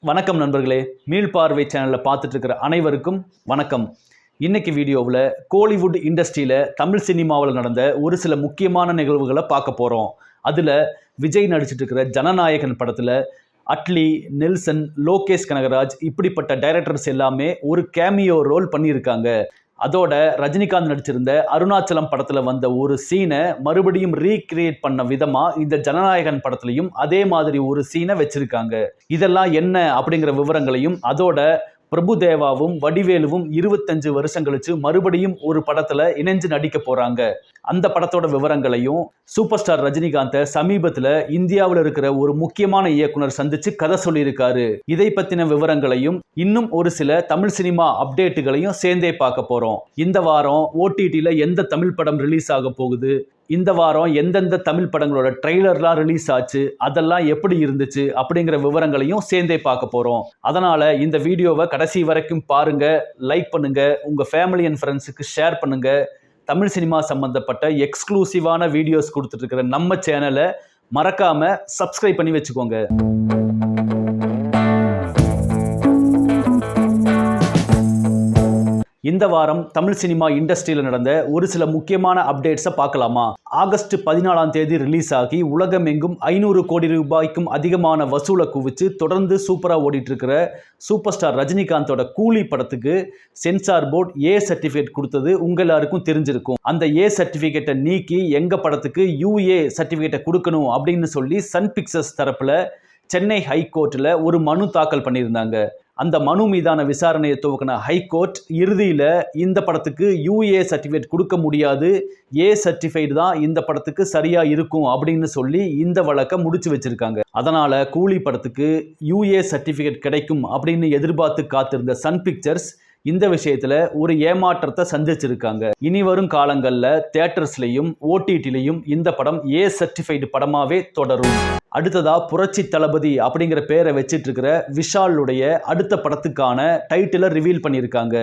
வணக்கம் நண்பர்களே, மீள்பார்வை சேனலில் பார்த்துட்டு இருக்கிற அனைவருக்கும் வணக்கம். இன்னைக்கு வீடியோவில் கோலிவுட் இண்டஸ்ட்ரியில் தமிழ் சினிமாவில் நடந்த ஒரு சில முக்கியமான நிகழ்வுகளை பார்க்க போகிறோம். அதில் விஜய் நடிச்சிட்டு இருக்கிற ஜனநாயகன் படத்தில் அட்லி, நெல்சன், லோகேஷ் கனகராஜ் இப்படிப்பட்ட டைரக்டர்ஸ் எல்லாமே ஒரு கேமியோ ரோல் பண்ணியிருக்காங்க. அதோட ரஜினிகாந்த் நடிச்சிருந்த அருணாச்சலம் படத்தில் வந்த ஒரு சீனை மறுபடியும் ரீக்ரியேட் பண்ண விதமாக இந்த ஜனநாயகன் படத்துலையும் அதே மாதிரி ஒரு சீனை வச்சிருக்காங்க. இதெல்லாம் என்ன அப்படிங்கிற விவரங்களையும், அதோட பிரபுதேவாவும் வடிவேலுவும் 25 வருஷம் கழிச்சு மறுபடியும் ஒரு படத்துல இணைஞ்சு நடிக்க போறாங்க. அந்த படத்தோட விவரங்களையும், சூப்பர் ஸ்டார் ரஜினிகாந்தை சமீபத்துல இந்தியாவில் இருக்கிற ஒரு முக்கியமான இயக்குனர் சந்திச்சு கதை சொல்லியிருக்காரு. இதை பத்தின விவரங்களையும் இன்னும் ஒரு சில தமிழ் சினிமா அப்டேட்டுகளையும் சேர்ந்தே பார்க்க போறோம். இந்த வாரம் ஓடிடியில் எந்த தமிழ் படம் ரிலீஸ் ஆக போகுது, இந்த வாரம் எந்தெந்த தமிழ் படங்களோட ட்ரெய்லர்லாம் ரிலீஸ் ஆச்சு, அதெல்லாம் எப்படி இருந்துச்சு அப்படிங்கிற விவரங்களையும் சேர்ந்தே பார்க்க போறோம். அதனால இந்த வீடியோவை கடைசி வரைக்கும் பாருங்க, லைக் பண்ணுங்க, உங்க ஃபேமிலி அண்ட் ஃப்ரெண்ட்ஸுக்கு ஷேர் பண்ணுங்க. தமிழ் சினிமா சம்பந்தப்பட்ட எக்ஸ்க்ளூசிவான வீடியோஸ் கொடுத்துட்டு இருக்கிற நம்ம சேனலை மறக்காம சப்ஸ்கிரைப் பண்ணி வச்சுக்கோங்க. இந்த வாரம் தமிழ் சினிமா இண்டஸ்ட்ரியில் நடந்த ஒரு சில முக்கியமான அப்டேட்ஸை பார்க்கலாமா? ஆகஸ்ட் 14ஆம் தேதி ரிலீஸ் ஆகி உலகமெங்கும் 500 கோடி ரூபாய்க்கும் அதிகமான வசூலை குவிச்சு தொடர்ந்து சூப்பராக ஓடிட்டு இருக்கிற சூப்பர் ஸ்டார் ரஜினிகாந்தோட கூலி படத்துக்கு சென்சார் போர்டு ஏ சர்டிஃபிகேட் கொடுத்தது உங்க எல்லாருக்கும் தெரிஞ்சிருக்கும். அந்த ஏ சர்டிஃபிகேட்டை நீக்கி எங்க படத்துக்கு யூஏ சர்டிஃபிகேட்டை கொடுக்கணும் அப்படின்னு சொல்லி சன் பிக்சர்ஸ் தரப்புல சென்னை ஹைகோர்ட்டில் ஒரு மனு தாக்கல் பண்ணியிருந்தாங்க. அந்த மனு மீதான விசாரணையை துவக்கின ஹைகோர்ட் இறுதியில் இந்த படத்துக்கு யூஏ சர்டிஃபிகேட் கொடுக்க முடியாது, ஏ சர்டிஃபைடு தான் இந்த படத்துக்கு சரியா இருக்கும் அப்படின்னு சொல்லி இந்த வழக்கை முடிச்சு வச்சிருக்காங்க. அதனால கூலி படத்துக்கு யூஏ சர்டிஃபிகேட் கிடைக்கும் அப்படின்னு எதிர்பார்த்து காத்திருந்த சன் பிக்சர்ஸ் இந்த விஷயத்துல ஒரு ஏமாற்றத்தை சந்திச்சிருக்காங்க. இனி வரும் காலங்களில் தியேட்டர்ஸ்லையும் ஓடிடிலையும் இந்த படம் ஏ சர்டிஃபைடு படமாவே தொடரும். அடுத்ததா புரட்சி தளபதி அப்படிங்கிற பேரை வச்சிட்டு இருக்கிற விஷாலுடைய அடுத்த படத்துக்கான டைட்டிலை ரிவீல் பண்ணியிருக்காங்க.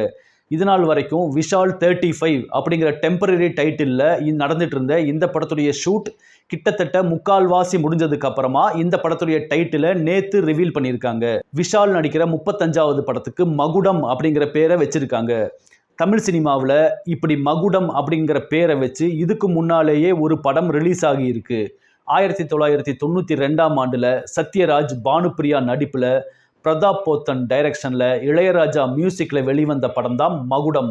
இதனால் வரைக்கும் விஷால் 35 அப்படிங்கிற டெம்பரரி டைட்டிலில் நடந்துட்டு இருந்த இந்த படத்துடைய ஷூட் கிட்டத்தட்ட முக்கால்வாசி முடிஞ்சதுக்கு அப்புறமா இந்த படத்துடைய டைட்டிலை நேத்து ரிவீல் பண்ணியிருக்காங்க. விஷால் நடிக்கிற 35வது படத்துக்கு மகுடம் அப்படிங்கிற பேரை வச்சிருக்காங்க. தமிழ் சினிமாவில் இப்படி மகுடம் அப்படிங்கிற பேரை வச்சு இதுக்கு முன்னாலேயே ஒரு படம் ரிலீஸ் ஆகியிருக்கு. 1992ஆம் ஆண்டில் சத்யராஜ், பானுப்பிரியா நடிப்பில், பிரதாப் போத்தன் டைரக்ஷனில், இளையராஜா மியூசிக்கில் வெளிவந்த படம் தான் மகுடம்.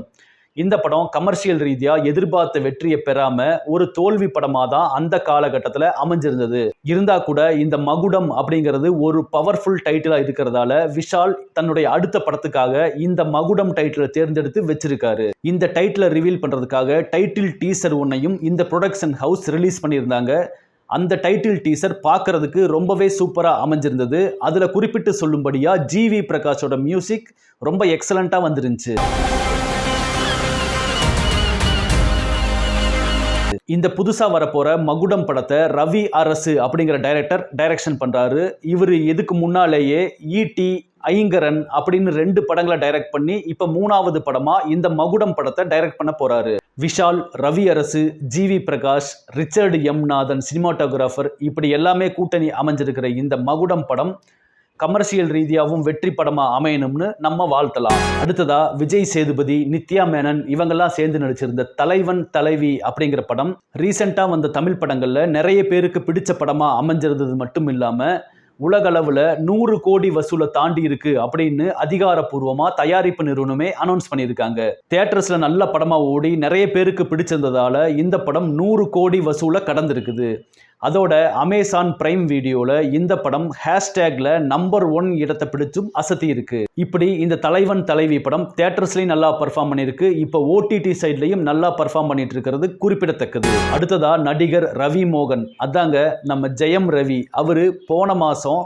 இந்த படம் கமர்ஷியல் ரீதியாக எதிர்பார்த்த வெற்றியை பெறாமல் ஒரு தோல்வி படமாக தான் அந்த காலகட்டத்தில் அமைஞ்சிருந்தது. இருந்தால் கூட இந்த மகுடம் அப்படிங்கிறது ஒரு பவர்ஃபுல் டைட்டிலாக இருக்கிறதால விஷால் தன்னுடைய அடுத்த படத்துக்காக இந்த மகுடம் டைட்டிலை தேர்ந்தெடுத்து வச்சிருக்காரு. இந்த டைட்டிலை ரிவீல் பண்ணுறதுக்காக டைட்டில் டீசர் ஒன்றையும் இந்த ப்ரொடக்ஷன் ஹவுஸ் ரிலீஸ் பண்ணியிருந்தாங்க. அந்த டைட்டில் டீசர் பார்க்கறதுக்கு ரொம்பவே சூப்பராக அமைஞ்சிருந்தது. அதில் குறிப்பிட்டு சொல்லும்படியாக ஜிவி பிரகாஷோட மியூசிக் ரொம்ப எக்ஸலண்ட்டாக வந்துருந்துச்சு. இந்த புதுசாக வரப்போகிற மகுடம் படத்தை ரவி அரசு அப்படிங்கிற டைரக்ஷன் பண்ணுறாரு. இவர் இதுக்கு முன்னாலேயே ஈட்டி, ஐங்கரன் அப்படின்னு 2 படங்களை டைரக்ட் பண்ணி இப்போ 3வது படமாக இந்த மகுடம் படத்தை டைரக்ட் பண்ண போகிறாரு. விஷால், ரவி அரசு, ஜிவி பிரகாஷ், ரிச்சர்டு எம் நாதன் சினிமாட்டோகிராஃபர் இப்படி எல்லாமே கூட்டணி அமைஞ்சிருக்கிற இந்த மகுடம் படம் கமர்ஷியல் ரீதியாகவும் வெற்றி படமாக அமையணும்னு நம்ம வாழ்த்தலாம். அடுத்ததா விஜய் சேதுபதி, நித்யா மேனன் இவங்கெல்லாம் சேர்ந்து நடிச்சிருந்த தலைவன் தலைவி அப்படிங்கிற படம் ரீசெண்டாக வந்த தமிழ் படங்களில் நிறைய பேருக்கு பிடிச்ச படமாக அமைஞ்சிருந்தது மட்டும் இல்லாமல் உலகளவில் 100 கோடி வசூலை தாண்டி இருக்கு அப்படின்னு அதிகாரப்பூர்வமாக தயாரிப்பு நிறுவனமே அனௌன்ஸ் பண்ணியிருக்காங்க. தியேட்டர்ஸில் நல்ல படமாக ஓடி நிறைய பேருக்கு பிடிச்சிருந்ததால இந்த படம் 100 கோடி வசூலை கடந்திருக்குது. அதோட அமேசான் பிரைம் வீடியோவில் இந்த படம் ஹேஷ்டேக்ல நம்பர் 1 இடத்தை பிடிச்சும் அசத்தி இருக்கு. இப்படி இந்த தலைவன் தலைவி படம் தியேட்டர்ஸ்லையும் நல்லா பர்ஃபார்ம் பண்ணியிருக்கு. இப்போ ஓடிடி சைட்லையும் நல்லா பர்ஃபார்ம் பண்ணிட்டு இருக்கிறது குறிப்பிடத்தக்கது. அடுத்ததா நடிகர் ரவி மோகன், அதாங்க நம்ம ஜெயம் ரவி. அவரு போன மாதம்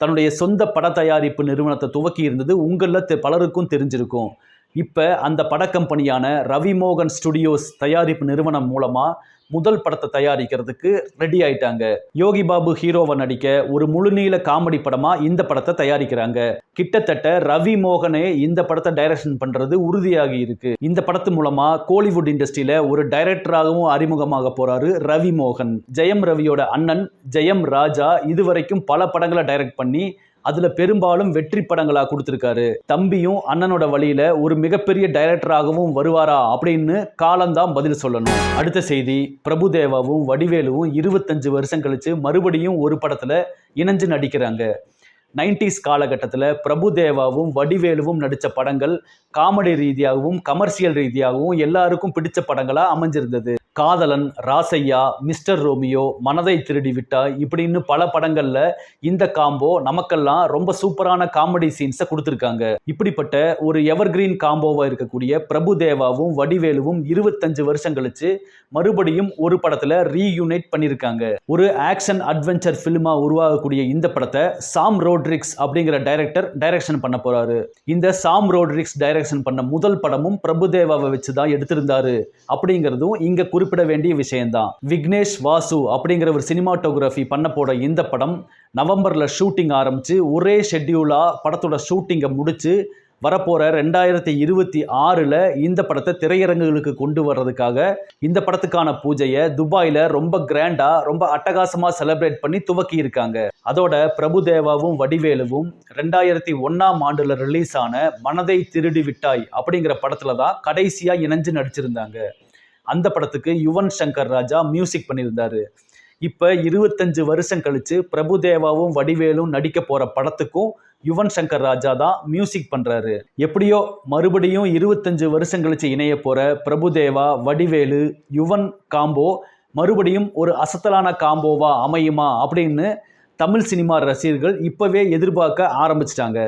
தன்னுடைய சொந்த பட தயாரிப்பு நிறுவனத்தை துவக்கி இருந்தது உங்களில் பலருக்கும் தெரிஞ்சிருக்கும். இப்போ அந்த பட கம்பெனியான ரவி மோகன் ஸ்டுடியோஸ் தயாரிப்பு நிறுவனம் மூலமாக முதல் படத்தை தயாரிக்கிறதுக்கு ரெடி ஆயிட்டாங்க. யோகி பாபு ஹீரோவை நடிக்க ஒரு முழுநீள காமெடி படமா இந்த படத்தை தயாரிக்கிறாங்க. கிட்டத்தட்ட ரவி மோகனே இந்த படத்தை டைரக்ஷன் பண்றது உறுதியாகி இருக்கு. இந்த படத்து மூலமா கோலிவுட் இண்டஸ்ட்ரியில ஒரு டைரக்டராகவும் அறிமுகமாக போறாரு ரவி மோகன். ஜெயம் ரவியோட அண்ணன் ஜெயம் ராஜா இதுவரைக்கும் பல படங்களை டைரக்ட் பண்ணி அதுல பெரும்பாலும் வெற்றி படங்களா கொடுத்திருக்காரு. தம்பியும் அண்ணனோட வழியில ஒரு மிகப்பெரிய டைரக்டராகவும் வருவாரா அப்படின்னு காலம்தான் பதில் சொல்லணும். அடுத்த செய்தி, பிரபுதேவாவும் வடிவேலுவும் 25 வருஷம் கழிச்சு மறுபடியும் ஒரு படத்துல இணைஞ்சு நடிக்கிறாங்க. 90s காலகட்டத்தில் பிரபுதேவாவும் வடிவேலுவும் நடித்த படங்கள் காமெடி ரீதியாகவும் கமர்ஷியல் ரீதியாகவும் எல்லாருக்கும் பிடிச்ச படங்களாக அமைஞ்சிருந்தது. காதலன், ராசையா, மிஸ்டர் ரோமியோ, மனதை திருடி விட்டாய் இப்படின்னு பல படங்கள்ல இந்த காம்போ நமக்கெல்லாம் ரொம்ப சூப்பரான காமெடி சீன்ஸை கொடுத்துருக்காங்க. இப்படிப்பட்ட ஒரு எவர்கிரீன் காம்போவா இருக்கக்கூடிய பிரபுதேவாவும் வடிவேலுவும் 25 வருஷம் கழிச்சு மறுபடியும் ஒரு படத்துல ரீயூனைட் பண்ணியிருக்காங்க. ஒரு ஆக்ஷன் அட்வென்ச்சர் பிலிமா உருவாகக்கூடிய இந்த படத்தை சாம் ரோட்ரிக்ஸ் அப்படிங்கிற டைரக்ஷன் பண்ண போறாரு. இந்த சாம் ரோட்ரிக்ஸ் டைரக்ஷன் பண்ண முதல் படமும் பிரபுதேவாவை வச்சுதான் எடுத்திருந்தாரு அப்படிங்கிறதும் இங்க குறிப்பிட வேண்டிய விஷயம்தான். விக்னேஷ் வாசு அப்படிங்கிற ஒரு சினிமாட்டோகிராஃபி பண்ண போட இந்த படம் நவம்பர்ல ஷூட்டிங் ஆரம்பிச்சு ஒரே ஷெட்யூலா படத்தோட ஷூட்டிங்கை முடிச்சு வரப்போற 2026ல் இந்த படத்தை திரையரங்குகளுக்கு கொண்டு வர்றதுக்காக இந்த படத்துக்கான பூஜையை துபாயில ரொம்ப கிராண்டா ரொம்ப அட்டகாசமா செலிப்ரேட் பண்ணி துவக்கி இருக்காங்க. அதோட பிரபுதேவாவும் வடிவேலுவும் 2001ஆம் ஆண்டுல ரிலீஸ் ஆன மனதை திருடி விட்டாய் அப்படிங்கிற படத்துல தான் கடைசியா இணைஞ்சு நடிச்சிருந்தாங்க. அந்த படத்துக்கு யுவன் சங்கர் ராஜா மியூசிக் பண்ணியிருந்தாரு. இப்ப 25 வருஷம் கழிச்சு பிரபுதேவாவும் வடிவேலும் நடிக்க போற படத்துக்கும் யுவன் சங்கர் ராஜா தான் மியூசிக் பண்றாரு. எப்படியோ மறுபடியும் 25 வருஷம் கழிச்சு இணைய போற பிரபுதேவா, வடிவேலு, யுவன் காம்போ மறுபடியும் ஒரு அசத்தலான காம்போவா அமையுமா அப்படின்னு தமிழ் சினிமா ரசிகர்கள் இப்பவே எதிர்பார்க்க ஆரம்பிச்சிட்டாங்க.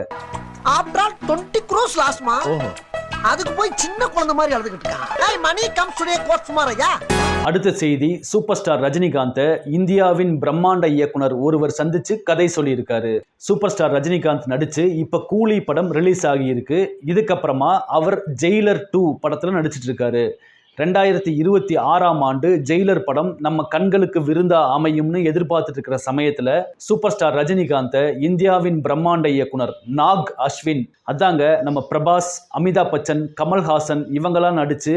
அதுக்கு போய் சின்ன குழந்தை மாதிரி அழுதுகிட்டு இருக்கான். அடுத்த செய்தி, சூப்பர் ஸ்டார் ரஜினிகாந்தை இந்தியாவின் பிரம்மாண்ட இயக்குனர் ஒருவர் சந்திச்சு கதை சொல்லியிருக்காரு. சூப்பர் ஸ்டார் ரஜினிகாந்த் நடிச்சு இப்ப கூலி படம் ரிலீஸ் ஆகியிருக்கு. இதுக்கப்புறமா அவர் ஜெயிலர் 2 படத்துல நடிச்சிட்டு இருக்காரு. 2026ஆம் ஆண்டு ஜெயிலர் படம் நம்ம கண்களுக்கு விருந்தா அமையும்னு எதிர்பார்த்துட்டு இருக்கிற சமயத்துல சூப்பர் ஸ்டார் ரஜினிகாந்தை இந்தியாவின் பிரம்மாண்ட இயக்குனர் நாக் அஸ்வின், அதாங்க நம்ம பிரபாஸ், அமிதாப் பச்சன், கமல்ஹாசன் இவங்கெல்லாம் நடிச்சு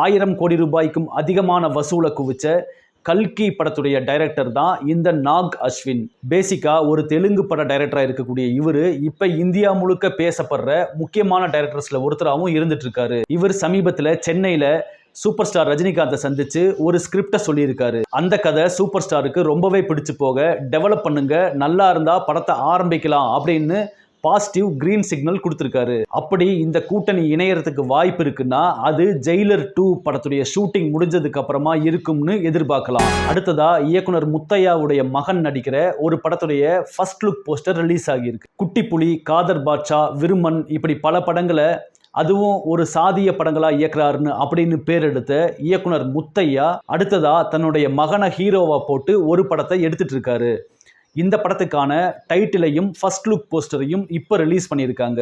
1000 கோடி ரூபாய்க்கும் அதிகமான வசூலை குவிச்ச கல்கி படத்துடைய டைரக்டர் தான் இந்த நாக் அஸ்வின். பேசிக்கா ஒரு தெலுங்கு பட டைரக்டரா இருக்கக்கூடிய இவரு இப்ப இந்தியா முழுக்க பேசப்படுற முக்கியமான டைரக்டர்ஸ்ல ஒருத்தராகவும் இருந்துட்டு இருக்காரு. இவர் சமீபத்துல சென்னையில சூப்பர் ஸ்டார் ரஜினிகாந்தை சந்திச்சு ஒரு ஸ்கிரிப்டை சொல்லியிருக்காரு. அந்த கதை சூப்பர் ஸ்டாருக்கு ரொம்பவே பிடிச்சு போக டெவலப் பண்ணுங்க, நல்லா இருந்தா படத்தை ஆரம்பிக்கலாம் அப்படின்னு பாசிட்டிவ் கிரீன் சிக்னல் கொடுத்திருக்காரு. அப்படி இந்த கூட்டணி இணையறதுக்கு வாய்ப்பு இருக்குன்னா அது ஜெயிலர் 2 படத்துடைய ஷூட்டிங் முடிஞ்சதுக்கு அப்புறமா இருக்கும்னு எதிர்பார்க்கலாம். அடுத்ததா இயக்குனர் முத்தையாவுடைய மகன் நடிக்கிற ஒரு படத்துடைய ஃபர்ஸ்ட் லுக் போஸ்டர் ரிலீஸ் ஆகியிருக்கு. குட்டி புலி, காதர் பாட்ஷா, விருமன் இப்படி பல படங்களை அதுவும் ஒரு சாதிய படங்களா இயக்குறாருன்னு அப்படின்னு பேர் எடுத்த இயக்குனர் முத்தையா அடுத்ததா தன்னுடைய மகனை ஹீரோவா போட்டு ஒரு படத்தை எடுத்துட்டு இருக்காரு. இந்த படத்துக்கான டைட்டிலையும் ஃபர்ஸ்ட் லுக் போஸ்டரையும் இப்போ ரிலீஸ் பண்ணியிருக்காங்க.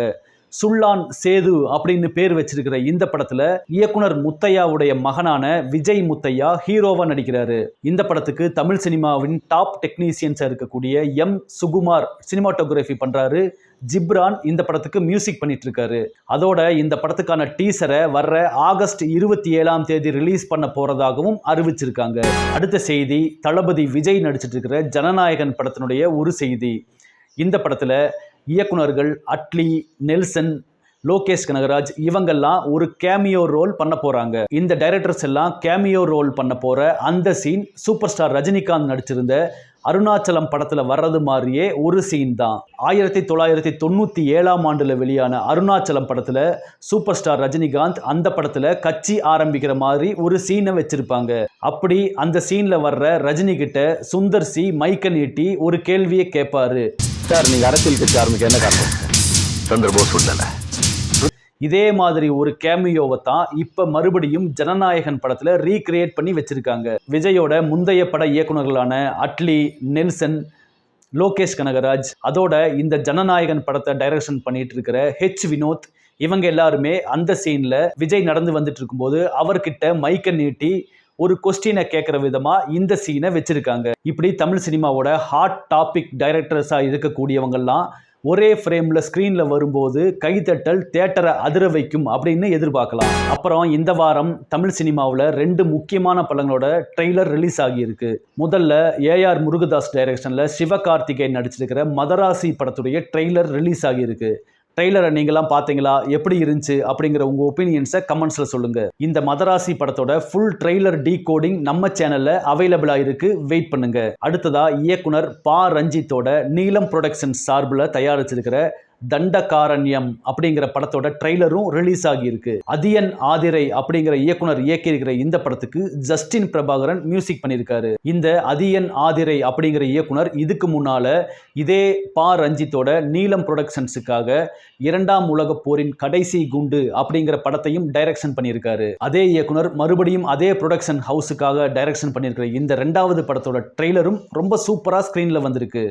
சுல்லான் சேது அப்படின்னு பேர் வச்சிருக்கிற இந்த படத்துல இயக்குனர் முத்தையாவுடைய மகனான விஜய் முத்தையா ஹீரோவா நடிக்கிறாரு. இந்த படத்துக்கு தமிழ் சினிமாவின் டாப் டெக்னீசியன்ஸா இருக்கக்கூடிய எம் சுகுமார் சினிமாட்டோகிராஃபி பண்றாரு. ஜிப்ரான் இந்த படத்துக்கு மியூசிக் பண்ணிட்டு இருக்காரு. அதோட இந்த படத்துக்கான டீசரை வர்ற ஆகஸ்ட் 27ஆம் தேதி ரிலீஸ் பண்ண போறதாகவும் அறிவிச்சிருக்காங்க. அடுத்த செய்தி, தளபதி விஜய் நடிச்சிட்டு இருக்கிற ஜனநாயகன் படத்தினுடைய ஒரு செய்தி. இந்த படத்துல இயக்குனர்கள் அட்லி, நெல்சன், லோகேஷ் கனகராஜ் இவங்கெல்லாம் ஒரு கேமியோ ரோல் பண்ண போறாங்க. இந்த டைரக்டர்ஸ் எல்லாம் கேமியோ ரோல் பண்ண போற அந்த சீன் சூப்பர் ஸ்டார் ரஜினிகாந்த் நடிச்சிருந்த அருணாச்சலம் படத்துல வர்றது மாதிரியே ஒரு சீன் தான். 1997ஆம் ஆண்டுல வெளியான அருணாச்சலம் படத்துல சூப்பர் ஸ்டார் ரஜினிகாந்த் அந்த படத்துல கட்சி ஆரம்பிக்கிற மாதிரி ஒரு சீனை வச்சிருப்பாங்க. அப்படி அந்த சீன்ல வர்ற ரஜினி கிட்ட சுந்தர் சி மைக்க நீட்டி ஒரு கேள்வியை கேட்பாரு. சார், நீங்க அரசியல் கட்சி ஆரம்பிக்க என்ன காரணம்? சந்திரபோஸ் விடல. இதே மாதிரி ஒரு கேமியோவை தான் இப்ப மறுபடியும் ஜனநாயகன் படத்துல ரீக்ரியேட் பண்ணி வச்சிருக்காங்க. விஜயோட முந்தைய பட இயக்குநர்களான அட்லி, நெல்சன், லோகேஷ் கனகராஜ், அதோட இந்த ஜனநாயகன் படத்தை டைரக்ஷன் பண்ணிட்டு இருக்கிற வினோத் இவங்க எல்லாருமே அந்த சீன்ல விஜய் நடந்து வந்துட்டு இருக்கும்போது அவர்கிட்ட மைக்க நீட்டி ஒரு கொஸ்டினை கேட்குற விதமா இந்த சீனை வச்சிருக்காங்க. இப்படி தமிழ் சினிமாவோட ஹாட் டாபிக் டைரக்டர்ஸா இருக்கக்கூடியவங்கெல்லாம் ஒரே ஃப்ரேம்ல ஸ்கிரீன்ல வரும்போது கைதட்டல் தியேட்டரை அதிர வைக்கும் அப்படின்னு எதிர்பார்க்கலாம். அப்புறம் இந்த வாரம் தமிழ் சினிமாவில் 2 முக்கியமான படங்களோட ட்ரெய்லர் ரிலீஸ் ஆகியிருக்கு. முதல்ல ஏஆர் முருகதாஸ் டைரக்ஷன்ல சிவகார்த்திகேயன் நடிச்சிருக்கிற மதராசி படத்துடைய ட்ரெய்லர் ரிலீஸ் ஆகியிருக்கு. ட்ரெய்லரை நீங்களாம் பார்த்தீங்களா, எப்படி இருந்துச்சு அப்படிங்கிற உங்க ஒப்பீனியன்ஸை கமெண்ட்ஸ்ல சொல்லுங்க. இந்த மதராசி படத்தோட ஃபுல் ட்ரெய்லர் டீகோடிங் நம்ம சேனல்ல அவைலபிளா இருக்கு, வெயிட் பண்ணுங்க. அடுத்ததா இயக்குனர் பா ரஞ்சித்தோட நீலம் புரொடக்ஷன்ஸ் சார்பில் தயாரிச்சிருக்கிற தண்டகாரண்யம் அப்படிங்கிற படத்தோட ட்ரெய்லரும் ரிலீஸ் ஆகியிருக்கு. அதியன் ஆதிரை அப்படிங்கிற இயக்குனர் இயக்கியிருக்கிற இந்த படத்துக்கு ஜஸ்டின் பிரபாகரன் மியூசிக் பண்ணியிருக்காரு. இந்த அதியன் ஆதிரை அப்படிங்கிற இயக்குனர் இதுக்கு முன்னால இதே பா ரஞ்சித்தோட நீலம் புரொடக்ஷன்ஸுக்காக 2ஆம் உலகப் போரின் கடைசி குண்டு அப்படிங்கிற படத்தையும் டைரக்ஷன் பண்ணியிருக்காரு. அதே இயக்குனர் மறுபடியும் அதே ப்ரொடக்ஷன் ஹவுஸுக்காக டைரக்ஷன் பண்ணியிருக்கிற இந்த 2வது படத்தோட ட்ரெய்லரும் ரொம்ப சூப்பரா ஸ்கிரீன்ல வந்திருக்கு.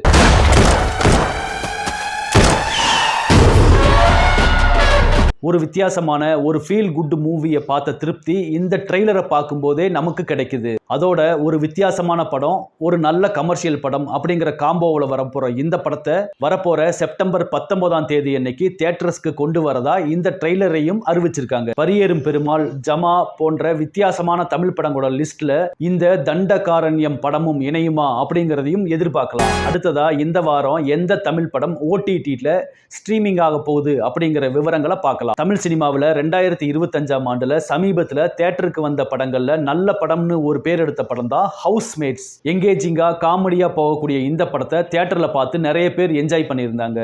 ஒரு வித்தியாசமான ஒரு ஃபீல் குட் மூவியை பார்த்த திருப்தி இந்த ட்ரெய்லரை பார்க்கும்போதே நமக்கு கிடைக்குது. அதோட ஒரு வித்தியாசமான படம், ஒரு நல்ல கமர்ஷியல் படம் அப்படிங்கிற காம்போவில் வரப்போற இந்த படத்தை வரப்போற செப்டம்பர் 19ஆம் தேதி அன்னைக்கு தியேட்டர்ஸ்க்கு கொண்டு வரதா இந்த ட்ரெய்லரையும் அறிவிச்சிருக்காங்க. பரியேறும் பெருமாள், ஜமா போன்ற வித்தியாசமான தமிழ் படங்களோட லிஸ்ட்ல இந்த தண்டகாரண்யம் படமும் இணையுமா அப்படிங்கிறதையும் எதிர்பார்க்கலாம். அடுத்ததா இந்த வாரம் எந்த தமிழ் படம் OTTல ஸ்ட்ரீமிங் ஆக போகுது அப்படிங்கிற விவரங்களை பார்க்கலாம். தமிழ் சினிமாவில் 2025ஆம் ஆண்டுல சமீபத்தில் தியேட்டருக்கு வந்த படங்கள்ல நல்ல படம்னு ஒரு பேர் எடுத்த படம் தான் ஹவுஸ்மேட்ஸ். எங்கேஜிங்கா காமெடியா போகக்கூடிய இந்த படத்தை தியேட்டர்ல பார்த்து நிறைய பேர் என்ஜாய் பண்ணியிருந்தாங்க.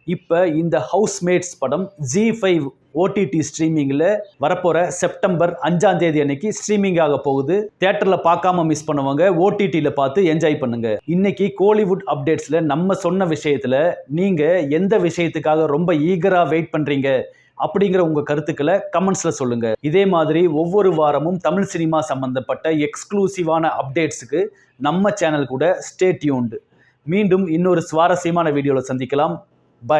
இப்போ இந்த ஹவுஸ்மேட்ஸ் படம் Zee5 OTT ஸ்ட்ரீமிங்கில் வரப்போற செப்டம்பர் 5ஆம் தேதி அன்னைக்கு ஸ்ட்ரீமிங் ஆக போகுது. தியேட்டர்ல பார்க்காம மிஸ் பண்ணவங்க OTTல பார்த்து என்ஜாய் பண்ணுங்க. இன்னைக்கு கோலிவுட் அப்டேட்ஸ்ல நம்ம சொன்ன விஷயத்துல நீங்க எந்த விஷயத்துக்காக ரொம்ப ஈகரா வெயிட் பண்றீங்க அப்படிங்கிற உங்க கருத்துக்களை கமெண்ட்ஸ்ல சொல்லுங்க. இதே மாதிரி ஒவ்வொரு வாரமும் தமிழ் சினிமா சம்பந்தப்பட்ட எக்ஸ்க்ளூசிவான அப்டேட்ஸுக்கு நம்ம சேனல் கூட ஸ்டே டியூன்டு. மீண்டும் இன்னொரு சுவாரஸ்யமான வீடியோவில் சந்திக்கலாம். பை.